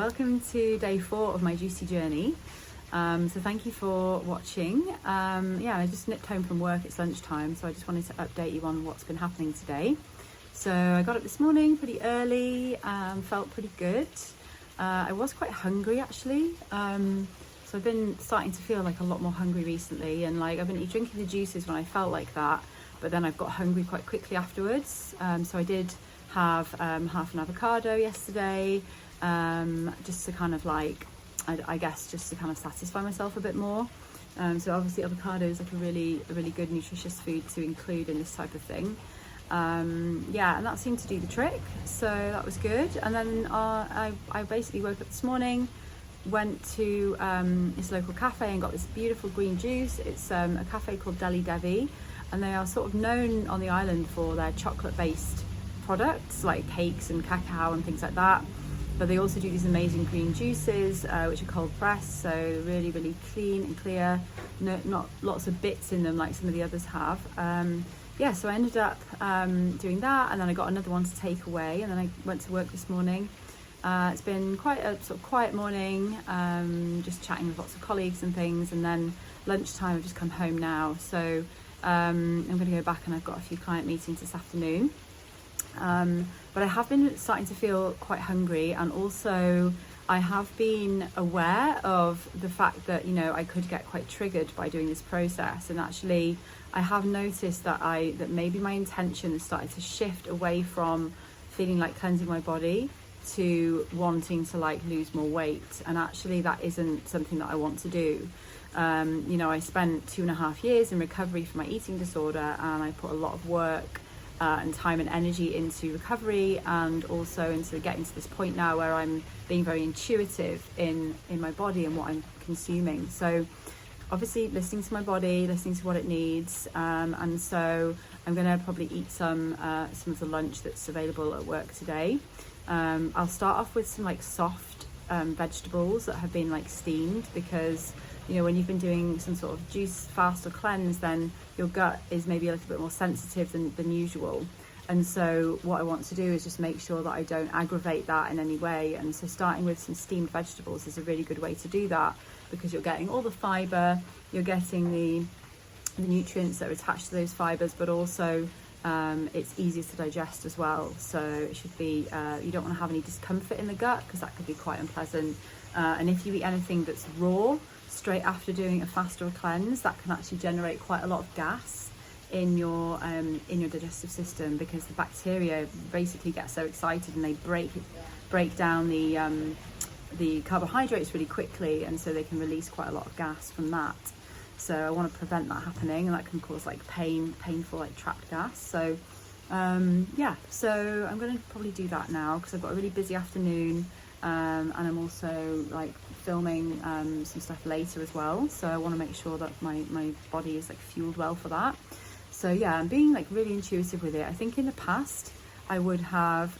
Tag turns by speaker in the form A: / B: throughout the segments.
A: welcome to day 4 of my juicy journey. So thank you for watching. I just nipped home from work, it's lunchtime, so I just wanted to update you on what's been happening today. So I got up this morning pretty early, felt pretty good. I was quite hungry actually, so I've been starting to feel like a lot more hungry recently, and like I've been drinking the juices when I felt like that, but then I've got hungry quite quickly afterwards. So I did have half an avocado yesterday, just to kind of like, I guess just to kind of satisfy myself a bit more. So obviously avocado is like a really good nutritious food to include in this type of thing. And that seemed to do the trick, so that was good. And then I basically woke up this morning, went to this local cafe and got this beautiful green juice. It's a cafe called Deli Devi, and they are sort of known on the island for their chocolate based products like cakes and cacao and things like that, but they also do these amazing green juices which are cold pressed, so really clean and clear, not lots of bits in them like some of the others have. So I ended up doing that, and then I got another one to take away, and then I went to work this morning. It's been quite a sort of quiet morning, just chatting with lots of colleagues and things, and then lunchtime I've just come home now, so I'm going to go back, and I've got a few client meetings this afternoon. But I have been starting to feel quite hungry, and also I have been aware of the fact that, you know, I could get quite triggered by doing this process, and actually I have noticed that maybe my intention has started to shift away from feeling like cleansing my body to wanting to like lose more weight, and actually that isn't something that I want to do. I spent 2.5 years in recovery from my eating disorder, and I put a lot of work and time and energy into recovery, and also into getting to this point now where I'm being very intuitive in my body and what I'm consuming. So obviously listening to my body, listening to what it needs, and so I'm going to probably eat some of the lunch that's available at work today. I'll start off with some like soft vegetables that have been like steamed, because you know, when you've been doing some sort of juice fast or cleanse, then your gut is maybe a little bit more sensitive than usual. And so what I want to do is just make sure that I don't aggravate that in any way. And so starting with some steamed vegetables is a really good way to do that, because you're getting all the fibre, you're getting the nutrients that are attached to those fibres, but also it's easier to digest as well. So it should be, you don't want to have any discomfort in the gut, because that could be quite unpleasant. And if you eat anything that's raw straight after doing a fast or a cleanse, that can actually generate quite a lot of gas in your digestive system, because the bacteria basically get so excited and they break down the carbohydrates really quickly, and so they can release quite a lot of gas from that. So I want to prevent that happening, and that can cause like painful like trapped gas. So so I'm going to probably do that now, because I've got a really busy afternoon, and I'm also like filming some stuff later as well, so I want to make sure that my body is like fueled well for that. So I'm being like really intuitive with it. I think in the past I would have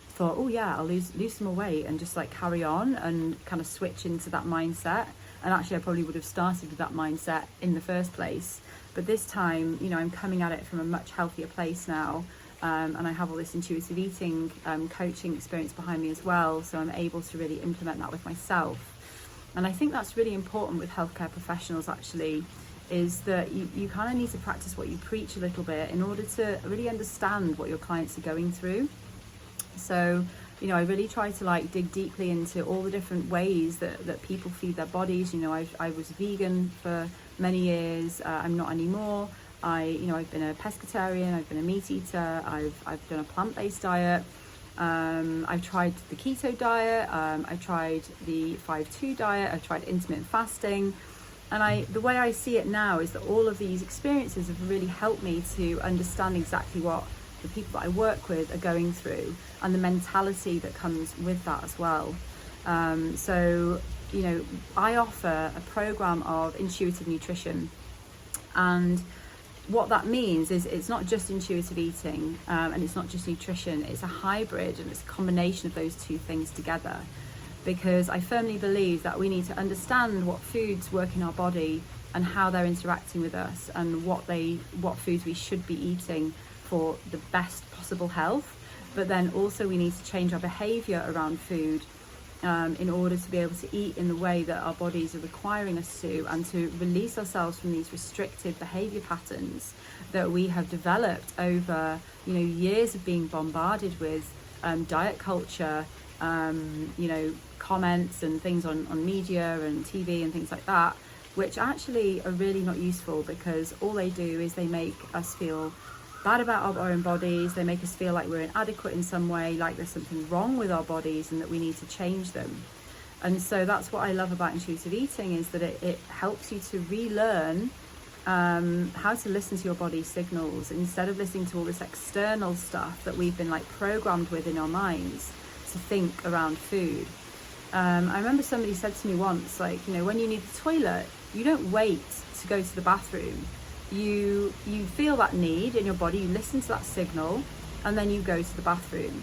A: thought, I'll lose some more weight and just like carry on and kind of switch into that mindset, and actually I probably would have started with that mindset in the first place. But this time, you know, I'm coming at it from a much healthier place now, and I have all this intuitive eating coaching experience behind me as well, so I'm able to really implement that with myself. And I think that's really important with healthcare professionals actually, is that you kind of need to practice what you preach a little bit in order to really understand what your clients are going through. So, you know, I really try to like dig deeply into all the different ways that people feed their bodies. You know, I was vegan for many years, I'm not anymore. I've been a pescatarian, I've been a meat eater, I've done a plant-based diet, I've tried the keto diet, I tried the 5-2 diet, I've tried intermittent fasting, and the way I see it now is that all of these experiences have really helped me to understand exactly what the people that I work with are going through, and the mentality that comes with that as well. So, you know, I offer a program of intuitive nutrition, and what that means is it's not just intuitive eating, and it's not just nutrition, it's a hybrid, and it's a combination of those two things together, because I firmly believe that we need to understand what foods work in our body and how they're interacting with us, and what foods we should be eating for the best possible health. But then also we need to change our behaviour around food in order to be able to eat in the way that our bodies are requiring us to, and to release ourselves from these restrictive behaviour patterns that we have developed over, you know, years of being bombarded with diet culture, you know, comments and things on media and TV and things like that, which actually are really not useful, because all they do is they make us feel bad about our own bodies. They make us feel like we're inadequate in some way, like there's something wrong with our bodies and that we need to change them. And so that's what I love about intuitive eating, is that it helps you to relearn how to listen to your body's signals, instead of listening to all this external stuff that we've been like programmed with in our minds to think around food. I remember somebody said to me once, like, you know, when you need the toilet, you don't wait to go to the bathroom. You feel that need in your body, you listen to that signal, and then you go to the bathroom.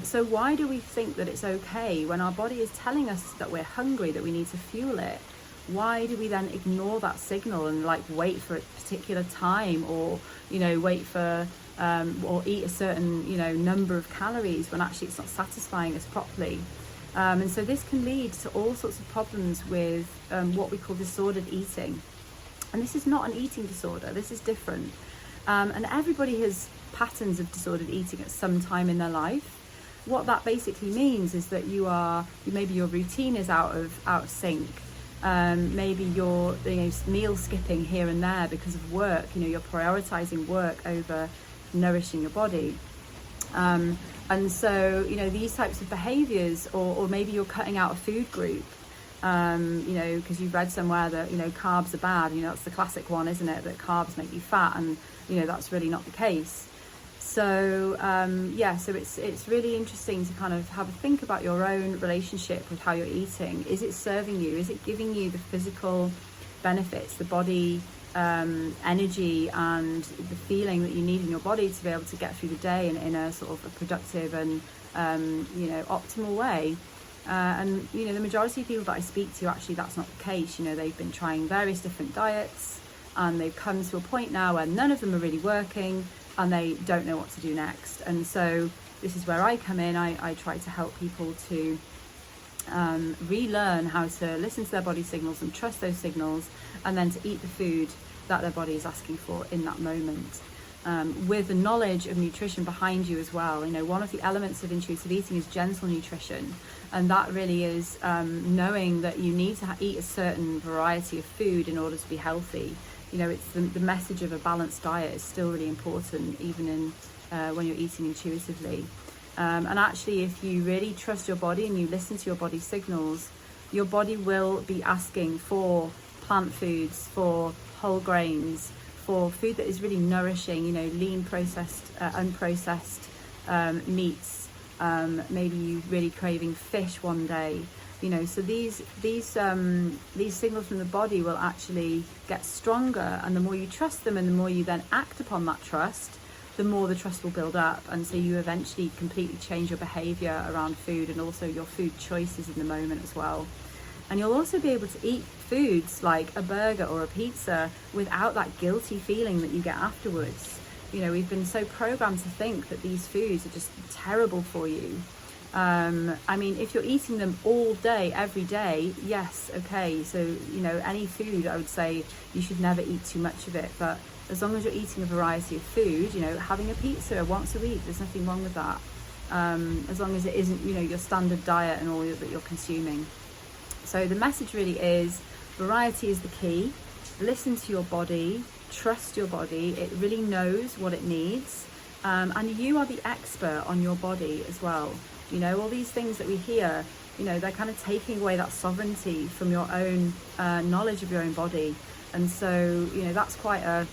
A: So why do we think that it's okay when our body is telling us that we're hungry, that we need to fuel it? Why do we then ignore that signal and like wait for a particular time, or, you know, wait for or eat a certain, you know, number of calories when actually it's not satisfying us properly? And so this can lead to all sorts of problems with what we call disordered eating. And this is not an eating disorder, this is different. And everybody has patterns of disordered eating at some time in their life. What that basically means is that maybe your routine is out of sync. Maybe you're, you know, meal skipping here and there because of work. You know, you're prioritizing work over nourishing your body. And so, you know, these types of behaviors, or maybe you're cutting out a food group, you know, because you've read somewhere that, you know, carbs are bad. You know, that's the classic one, isn't it? That carbs make you fat, and, you know, that's really not the case. So, yeah, so it's really interesting to kind of have a think about your own relationship with how you're eating. Is it serving you? Is it giving you the physical benefits, the body energy and the feeling that you need in your body to be able to get through the day in a sort of a productive and you know, optimal way? And, you know, the majority of people that I speak to, actually that's not the case. You know, they've been trying various different diets, and they've come to a point now where none of them are really working, and they don't know what to do next. And so this is where I come in. I try to help people to relearn how to listen to their body signals and trust those signals, and then to eat the food that their body is asking for in that moment, with the knowledge of nutrition behind you as well. You know, one of the elements of intuitive eating is gentle nutrition, and that really is knowing that you need to eat a certain variety of food in order to be healthy. You know, it's the message of a balanced diet is still really important, even in when you're eating intuitively. And actually, if you really trust your body and you listen to your body's signals, your body will be asking for plant foods, for whole grains, for food that is really nourishing, you know, lean processed, unprocessed meats. Maybe you're really craving fish one day, you know. So these signals from the body will actually get stronger, and the more you trust them and the more you then act upon that trust, the more the trust will build up. And so you eventually completely change your behavior around food, and also your food choices in the moment as well. And you'll also be able to eat foods like a burger or a pizza without that guilty feeling that you get afterwards. You know, we've been so programmed to think that these foods are just terrible for you. I mean, if you're eating them all day, every day, yes, okay. So, you know, any food, I would say you should never eat too much of it. But as long as you're eating a variety of food, you know, having a pizza once a week, there's nothing wrong with that. As long as it isn't, you know, your standard diet and all that you're consuming. So the message really is, variety is the key. Listen to your body, trust your body. It really knows what it needs. And you are the expert on your body as well. You know, all these things that we hear, you know, they're kind of taking away that sovereignty from your own knowledge of your own body. And so, you know, that's quite a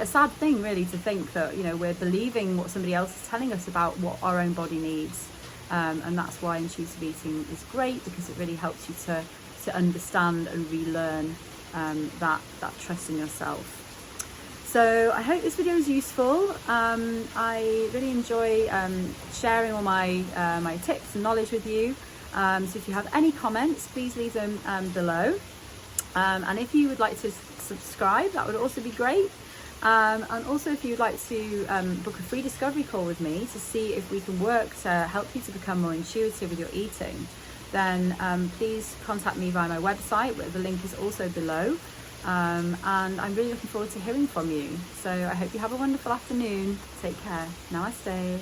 A: sad thing, really, to think that, you know, we're believing what somebody else is telling us about what our own body needs. And that's why intuitive eating is great, because it really helps you to understand and relearn that trust in yourself. So I hope this video is useful. I really enjoy sharing all my tips and knowledge with you. So if you have any comments, please leave them below. And if you would like to subscribe, that would also be great. And also, if you'd like to book a free discovery call with me to see if we can work to help you to become more intuitive with your eating, then please contact me via my website, where the link is also below. And I'm really looking forward to hearing from you. So I hope you have a wonderful afternoon. Take care. Namaste.